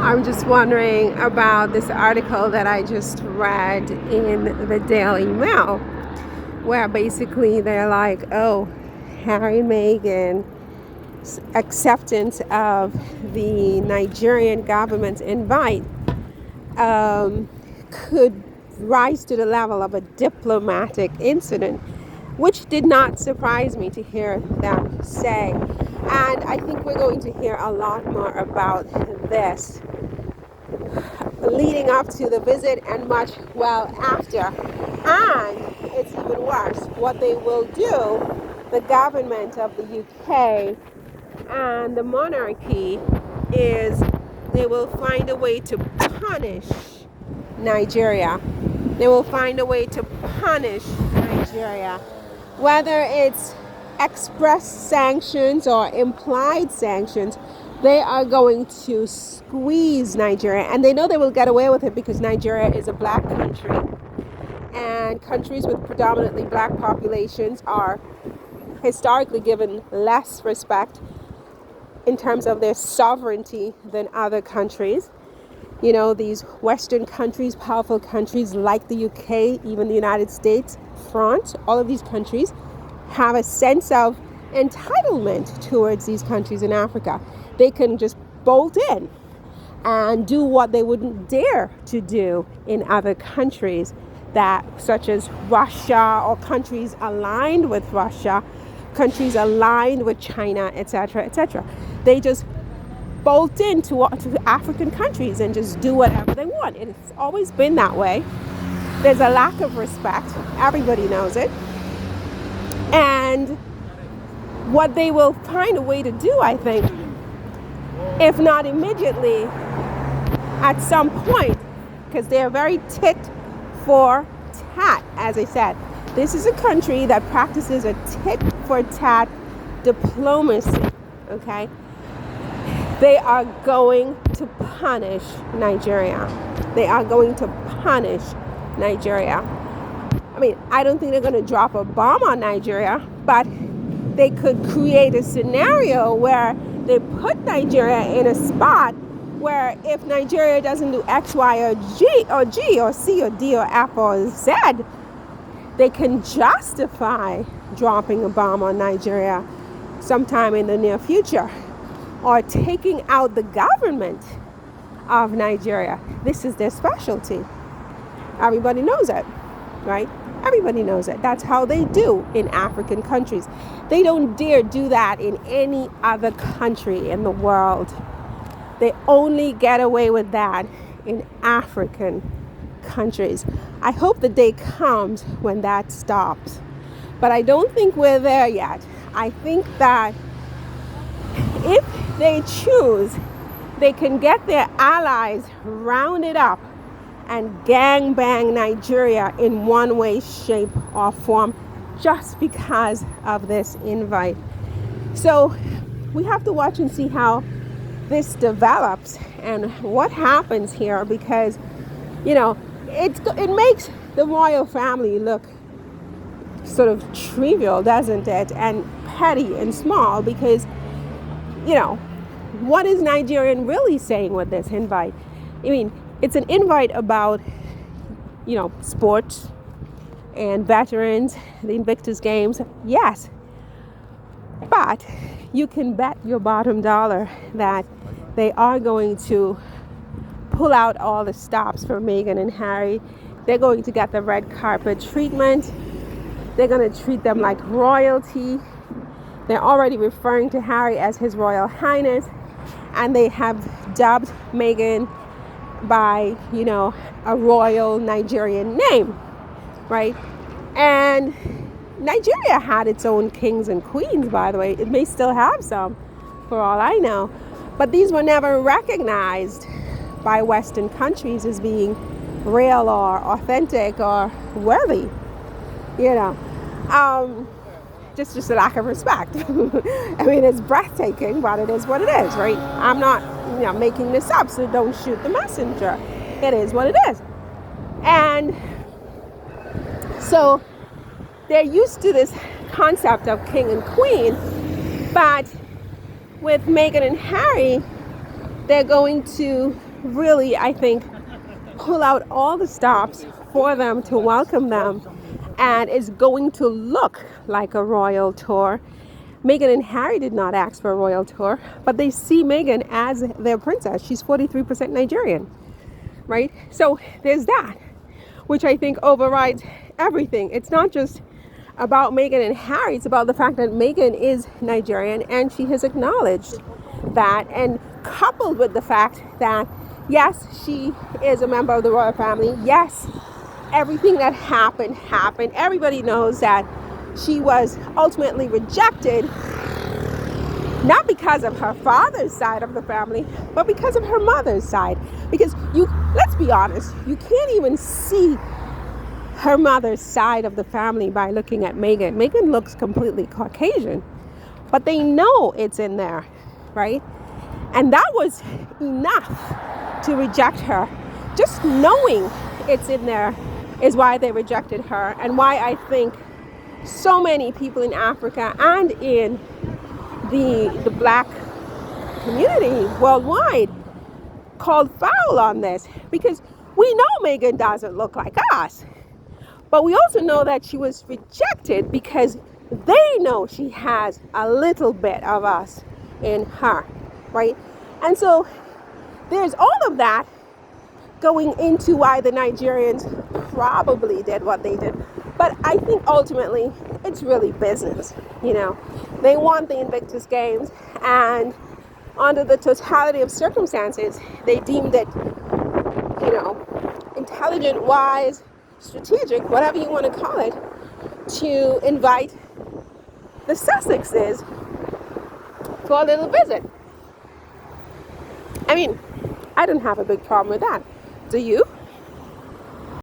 I'm just wondering about this article that I just read in the Daily Mail, where basically they're like, oh, Harry and Meghan's acceptance of the Nigerian government's invite could rise to the level of a diplomatic incident, which did not surprise me to hear them say. And I think we're going to hear a lot more about this leading up to the visit and much well after. And it's even worse. What they will do, the government of the UK and the monarchy, is they will find a way to punish Nigeria. They will find a way to punish Nigeria. Whether it's express sanctions or implied sanctions, they are going to squeeze Nigeria. And they know they will get away with it because Nigeria is a black country. And countries with predominantly black populations are historically given less respect in terms of their sovereignty than other countries. You know, these Western countries, powerful countries like the UK, even the United States, France, all of these countries have a sense of entitlement towards these countries in Africa. They can just bolt in and do what they wouldn't dare to do in other countries, that such as Russia or countries aligned with Russia, countries aligned with China, etc., etc. They just bolt into African countries and just do whatever they want. It's always been that way. There's a lack of respect. Everybody knows it. And what they will find a way to do, I think, if not immediately, at some point, because they are very tit for tat, as I said. This is a country that practices a tit for tat diplomacy, okay? They are going to punish Nigeria. They are going to punish Nigeria. I mean, I don't think they're going to drop a bomb on Nigeria, but they could create a scenario where they put Nigeria in a spot where if Nigeria doesn't do X, Y, or G, or C, or D, or F, or Z, they can justify dropping a bomb on Nigeria sometime in the near future, or taking out the government of Nigeria. This is their specialty. Everybody knows it, right? Everybody knows it. That's how they do in African countries. They don't dare do that in any other country in the world. They only get away with that in African countries. I hope the day comes when that stops. But I don't think we're there yet. I think that if they choose, they can get their allies rounded up and gangbang Nigeria in one way, shape, or form just because of this invite. So we have to watch and see how this develops and what happens here, because, you know, it makes the royal family look sort of trivial, doesn't it? And petty and small, because, you know, what is Nigerian really saying with this invite? I mean, it's an invite about, you know, sports and veterans, the Invictus Games, yes. But you can bet your bottom dollar that they are going to pull out all the stops for Meghan and Harry. They're going to get the red carpet treatment. They're going to treat them like royalty. They're already referring to Harry as His Royal Highness. And they have dubbed Meghan by, you know, a royal Nigerian name, right? And Nigeria had its own kings and queens, by the way. It may still have some, for all I know. But these were never recognized by Western countries as being real or authentic or worthy, you know. Just a lack of respect. I mean, it's breathtaking, but it is what it is, right? I'm not, you know, making this up, so don't shoot the messenger. It is what it is. And so they're used to this concept of king and queen, but with Meghan and Harry, they're going to really, I think, pull out all the stops for them to welcome them, and it's going to look like a royal tour. Meghan and Harry did not ask for a royal tour, but they see Meghan as their princess. She's 43% Nigerian, right? So there's that, which I think overrides everything. It's not just about Meghan and Harry, it's about the fact that Meghan is Nigerian and she has acknowledged that, and coupled with the fact that, yes, she is a member of the royal family. Yes, everything that happened. Everybody knows that she was ultimately rejected, not because of her father's side of the family, but because of her mother's side. Because let's be honest, you can't even see her mother's side of the family by looking at Meghan. Meghan looks completely Caucasian, but they know it's in there, right? And that was enough to reject her. Just knowing it's in there is why they rejected her, and why I think so many people in Africa and in the black community worldwide called foul on this, because we know Meghan doesn't look like us, but we also know that she was rejected because they know she has a little bit of us in her, right? And so there's all of that going into why the Nigerians probably did what they did. But I think ultimately it's really business. They want the Invictus Games, and under the totality of circumstances, they deemed it, intelligent, wise, strategic, whatever you want to call it, to invite the Sussexes for a little visit. I mean, I don't have a big problem with that. Do you?